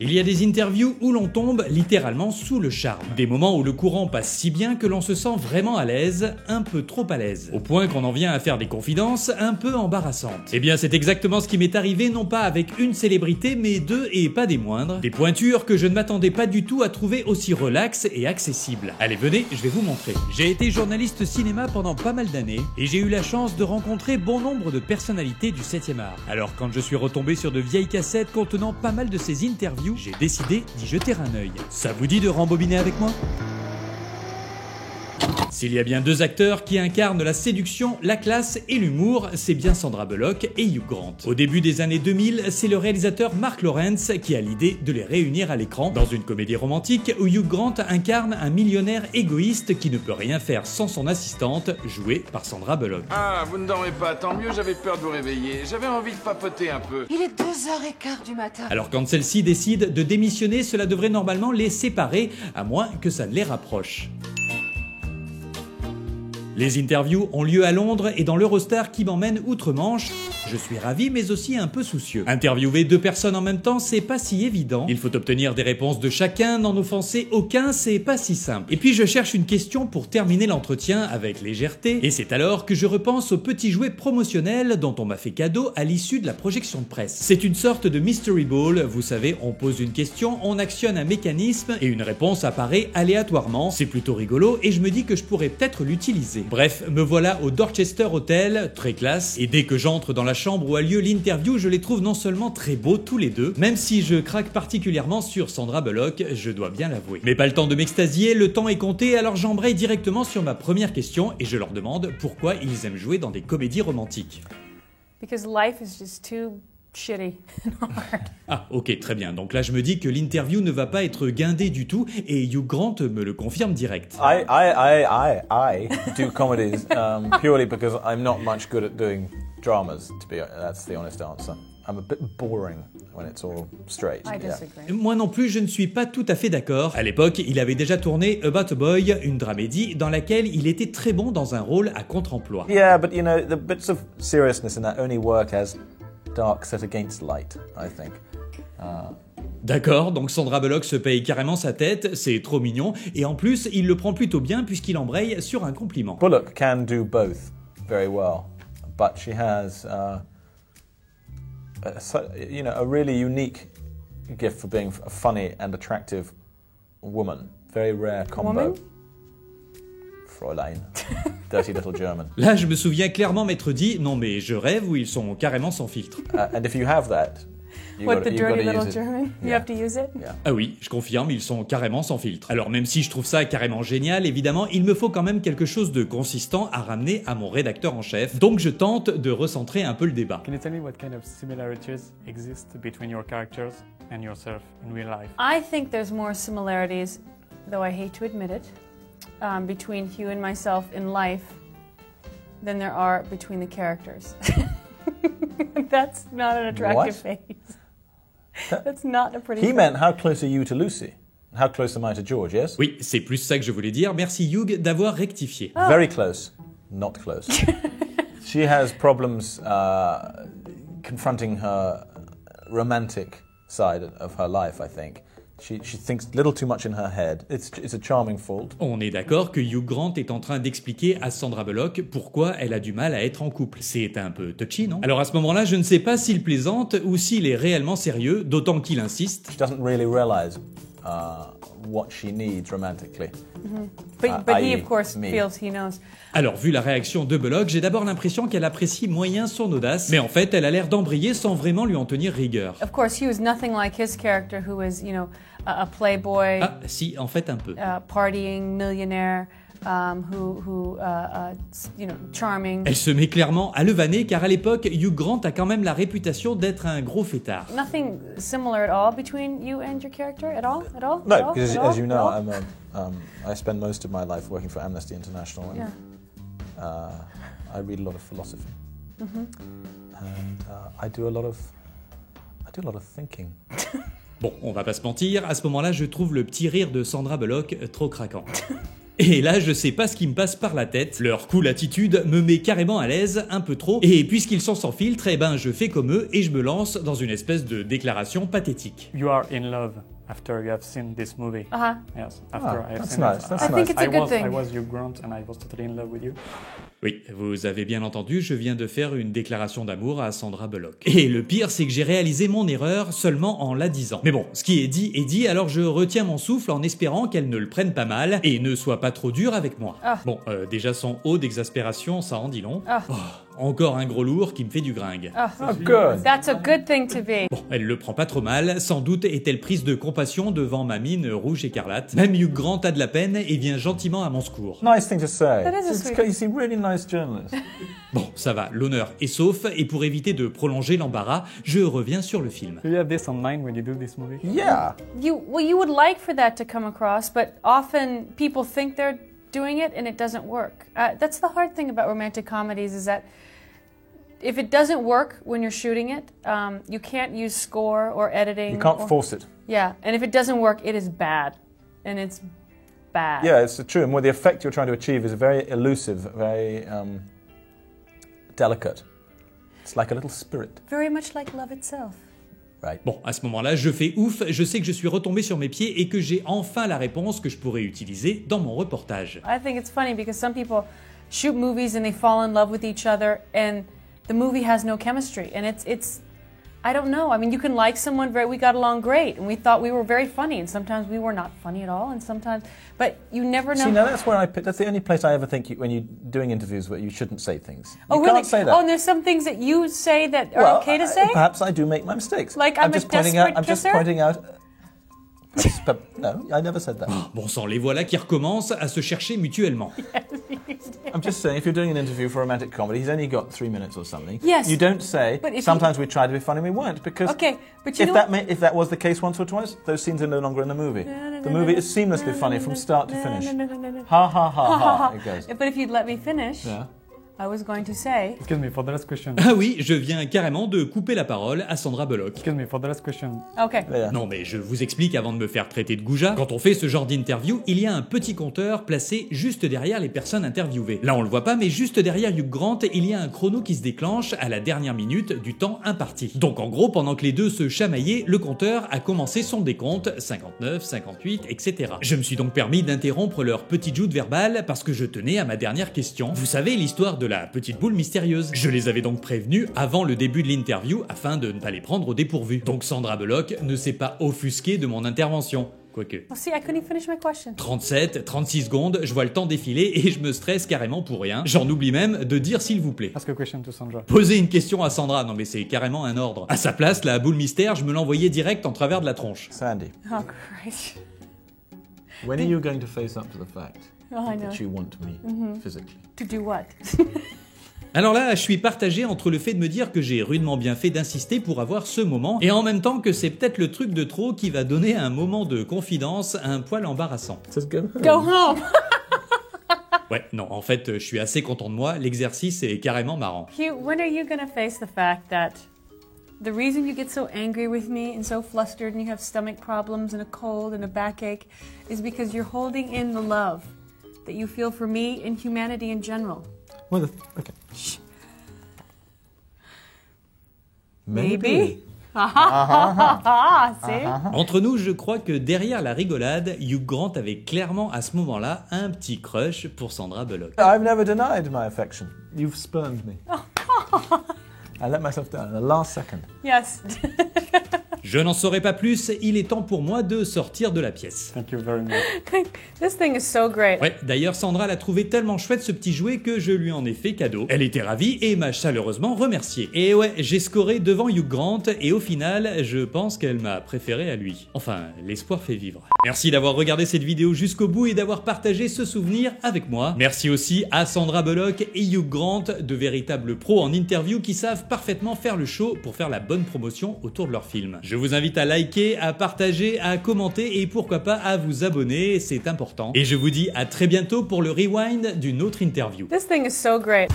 Il y a des interviews où l'on tombe littéralement sous le charme. Des moments où le courant passe si bien que l'on se sent vraiment à l'aise, un peu trop à l'aise. Au point qu'on en vient à faire des confidences un peu embarrassantes. Eh bien c'est exactement ce qui m'est arrivé, non pas avec une célébrité, mais deux et pas des moindres. Des pointures que je ne m'attendais pas du tout à trouver aussi relax et accessibles. Allez venez, je vais vous montrer. J'ai été journaliste cinéma pendant pas mal d'années et j'ai eu la chance de rencontrer bon nombre de personnalités du 7e art. Alors quand je suis retombé sur de vieilles cassettes contenant pas mal de ces interviews, j'ai décidé d'y jeter un œil. Ça vous dit de rembobiner avec moi ? S'il y a bien deux acteurs qui incarnent la séduction, la classe et l'humour, c'est bien Sandra Bullock et Hugh Grant. Au début des années 2000, c'est le réalisateur Mark Lawrence qui a l'idée de les réunir à l'écran dans une comédie romantique où Hugh Grant incarne un millionnaire égoïste qui ne peut rien faire sans son assistante, jouée par Sandra Bullock. Ah, vous ne dormez pas, tant mieux, j'avais peur de vous réveiller. J'avais envie de papoter un peu. Il est 2h15 du matin. Alors quand celle-ci décide de démissionner, cela devrait normalement les séparer, à moins que ça ne les rapproche. Les interviews ont lieu à Londres et dans l'Eurostar qui m'emmène outre-Manche. Je suis ravi mais aussi un peu soucieux. Interviewer deux personnes en même temps, c'est pas si évident. Il faut obtenir des réponses de chacun, n'en offenser aucun, c'est pas si simple. Et puis je cherche une question pour terminer l'entretien avec légèreté, et c'est alors que je repense au petit jouet promotionnel dont on m'a fait cadeau à l'issue de la projection de presse. C'est une sorte de mystery ball, vous savez, on pose une question, on actionne un mécanisme et une réponse apparaît aléatoirement. C'est plutôt rigolo et je me dis que je pourrais peut-être l'utiliser. Bref, me voilà au Dorchester Hotel, très classe, et dès que j'entre dans la chambre où a lieu l'interview, je les trouve non seulement très beaux tous les deux, même si je craque particulièrement sur Sandra Bullock, je dois bien l'avouer. Mais pas le temps de m'extasier, le temps est compté, alors j'embraye directement sur ma première question et je leur demande pourquoi ils aiment jouer dans des comédies romantiques. Because life is just too shitty and hard. Ah, ok, très bien. Donc là, je me dis que l'interview ne va pas être guindée du tout et Hugh Grant me le confirme direct. I do comedies purely because I'm not much good at doing dramas, that's the honest answer. I'm a bit boring when it's all straight. I disagree. Moi non plus, je ne suis pas tout à fait d'accord. À l'époque, il avait déjà tourné About a Boy, une dramédie dans laquelle il était très bon dans un rôle à contre-emploi. Yeah, but you know, the bits of seriousness in that only work as dark set against light, I think. D'accord, donc Sandra Bullock se paye carrément sa tête, c'est trop mignon, et en plus, il le prend plutôt bien puisqu'il embraye sur un compliment. Bullock can do both very well, but she has, a really unique gift for being a funny and attractive woman. Very rare combo. Woman? Fräulein. Dirty little German. Là, je me souviens clairement m'être dit, non mais je rêve ou ils sont carrément sans filtre. And if you have that, What, the dirty little German? You have to use it? Yeah. Ah oui, je confirme, ils sont carrément sans filtre. Alors même si je trouve ça carrément génial, évidemment, il me faut quand même quelque chose de consistant à ramener à mon rédacteur en chef. Donc je tente de recentrer un peu le débat. Can you tell me what kind of similarities exist between your characters and yourself in real life? I think there's more similarities, though I hate to admit it, between Hugh and myself in life than there are between the characters. That's not an attractive face. That's not a pretty He face. meant, how close are you to Lucy? How close am I to George, yes? Oui, c'est plus ça que je voulais dire. Merci Hugh d'avoir rectifié. Very close, not close. She has problems confronting her romantic side of her life, I think. She thinks a little too much in her head. It's a charming fault. On est d'accord que Hugh Grant est en train d'expliquer à Sandra Bullock pourquoi elle a du mal à être en couple. C'est un peu touchy, non? Alors à ce moment-là, je ne sais pas s'il plaisante ou s'il est réellement sérieux, d'autant qu'il insiste. She doesn't really realize what she needs romantically. But he, of course, me. feels he knows. Alors, vu la réaction de Bullock, j'ai d'abord l'impression qu'elle apprécie moyen son audace, mais en fait, elle a l'air d'embrayer sans vraiment lui en tenir rigueur. Of course, he was nothing like his character, who was, a playboy, Ah, si, en fait, un peu. partying millionaire, charming. Elle se met clairement à le vanner, car à l'époque, Hugh Grant a quand même la réputation d'être un gros fêtard. Nothing similar at all between you and your character at all? No, because as you know, I spend most of my life working for Amnesty International, and I read a lot of philosophy, and I do a lot of thinking. Bon, on va pas se mentir, à ce moment-là, je trouve le petit rire de Sandra Bullock trop craquant. Et là, je sais pas ce qui me passe par la tête. Leur cool attitude me met carrément à l'aise, un peu trop, et puisqu'ils sont sans filtre, eh ben je fais comme eux et je me lance dans une espèce de déclaration pathétique. You are in love after you have seen this movie. Yes, after I have that's seen nice. it. That's I think nice. it's a good thing. I was Hugh Grant and I was totally in love with you. Oui, vous avez bien entendu, je viens de faire une déclaration d'amour à Sandra Bullock. Et le pire, c'est que j'ai réalisé mon erreur seulement en la disant. Mais bon, ce qui est dit, alors je retiens mon souffle en espérant qu'elle ne le prenne pas mal et ne soit pas trop dure avec moi. Bon, déjà son haut d'exaspération, ça en dit long. Oh, encore un gros lourd qui me fait du gringue. Oh, good. That's a good thing to be. Bon, elle le prend pas trop mal, sans doute est-elle prise de compassion devant ma mine rouge écarlate. Même Hugh Grant a de la peine et vient gentiment à mon secours. Nice thing to say. That is a It's sweet- good. You seem really nice journalist. Bon, ça va, l'honneur est sauf, et pour éviter de prolonger l'embarras, je reviens sur le film. Do you have this on mind when you do this movie? Yeah. You would like for that to come across, but often people think they're doing it and it doesn't work. That's the hard thing about romantic comedies is that if it doesn't work when you're shooting it, you can't use score or editing. You can't or- force it. Yeah, and if it doesn't work, it is bad, and it's bad. Yeah, it's true. And what the effect you're trying to achieve is very elusive, very delicate. It's like a little spirit. Very much like love itself. Right. Bon, à ce moment-là, je fais ouf, je sais que je suis retombé sur mes pieds et que j'ai enfin la réponse que je pourrais utiliser dans mon reportage. I think it's funny because some people shoot movies and they fall in love with each other, and the movie has no chemistry, and it's I don't know. I mean, you can like someone we got along great, and we thought we were very funny, and sometimes we were not funny at all, and sometimes, but you never know. See, now that's where that's the only place I ever think when you're doing interviews where you shouldn't say things. You Oh, really? can't say that. Oh, and there's some things that you say that are okay to say? Perhaps I do make my mistakes. Like I'm a just pointing out. desperate I'm just kisser? pointing out. No, I never said that. Bon sang, les voilà qui recommencent à se chercher mutuellement. I'm just saying, if you're doing an interview for a romantic comedy, he's only got 3 minutes or something. Yes. You don't say, But if sometimes we tried to be funny, we weren't. Because Okay, but you if know if that was the case once or twice, those scenes are no longer in the movie. The movie is seamlessly funny from start to finish. No. Ha ha ha ha, it goes. But if you'd let me finish, Yeah. I was going to say. Excuse me, for the last question. Ah oui, je viens carrément de couper la parole à Sandra Bullock. Excuse me, for the last question. Okay. Yeah. Non mais je vous explique avant de me faire traiter de goujat. Quand on fait ce genre d'interview, il y a un petit compteur placé juste derrière les personnes interviewées. Là on le voit pas, mais juste derrière Hugh Grant, il y a un chrono qui se déclenche à la dernière minute du temps imparti. Donc en gros, pendant que les deux se chamaillaient, le compteur a commencé son décompte, 59, 58, etc. Je me suis donc permis d'interrompre leur petite joute verbale parce que je tenais à ma dernière question. Vous savez l'histoire de la petite boule mystérieuse. Je les avais donc prévenus avant le début de l'interview afin de ne pas les prendre au dépourvu. Donc Sandra Bullock ne s'est pas offusquée de mon intervention. Quoique. Well, see, I couldn't even finish my question. 37, 36 secondes, je vois le temps défiler et je me stresse carrément pour rien. J'en oublie même de dire s'il vous plaît. Ask a question to Sandra. Poser une question à Sandra, non mais c'est carrément un ordre. À sa place, la boule mystère, je me l'envoyais direct en travers de la tronche. Sandy, Oh, Christ. when are you going to face up to the fact Oh, I know. that you want me physically? To do what? Alors là, je suis partagé entre le fait de me dire que j'ai rudement bien fait d'insister pour avoir ce moment, et en même temps que c'est peut-être le truc de trop qui va donner un moment de confidence un poil embarrassant. Just go home. Go home. Ouais, non, en fait, je suis assez content de moi, l'exercice est carrément marrant. Hugh, when are you gonna face the fact that the reason you get so angry with me and so flustered and you have stomach problems and a cold and a backache is because you're holding in the love that you feel for me and humanity in general? Well, okay. Maybe. Ah, see? Entre nous, je crois que derrière la rigolade, Hugh Grant avait clairement à ce moment-là un petit crush pour Sandra Bullock. I've never denied my affection. You've spurned me. I let myself down in the last second. Yes. Je n'en saurais pas plus, il est temps pour moi de sortir de la pièce. Thank you very much. This thing is so great. Ouais, d'ailleurs Sandra l'a trouvé tellement chouette ce petit jouet que je lui en ai fait cadeau. Elle était ravie et m'a chaleureusement remercié. Et ouais, j'ai scoré devant Hugh Grant et au final, je pense qu'elle m'a préféré à lui. Enfin, l'espoir fait vivre. Merci d'avoir regardé cette vidéo jusqu'au bout et d'avoir partagé ce souvenir avec moi. Merci aussi à Sandra Bullock et Hugh Grant, de véritables pros en interview qui savent parfaitement faire le show pour faire la bonne promotion autour de leur film. Je vous invite à liker, à partager, à commenter et pourquoi pas à vous abonner, c'est important. Et je vous dis à très bientôt pour le rewind d'une autre interview. This thing is so great.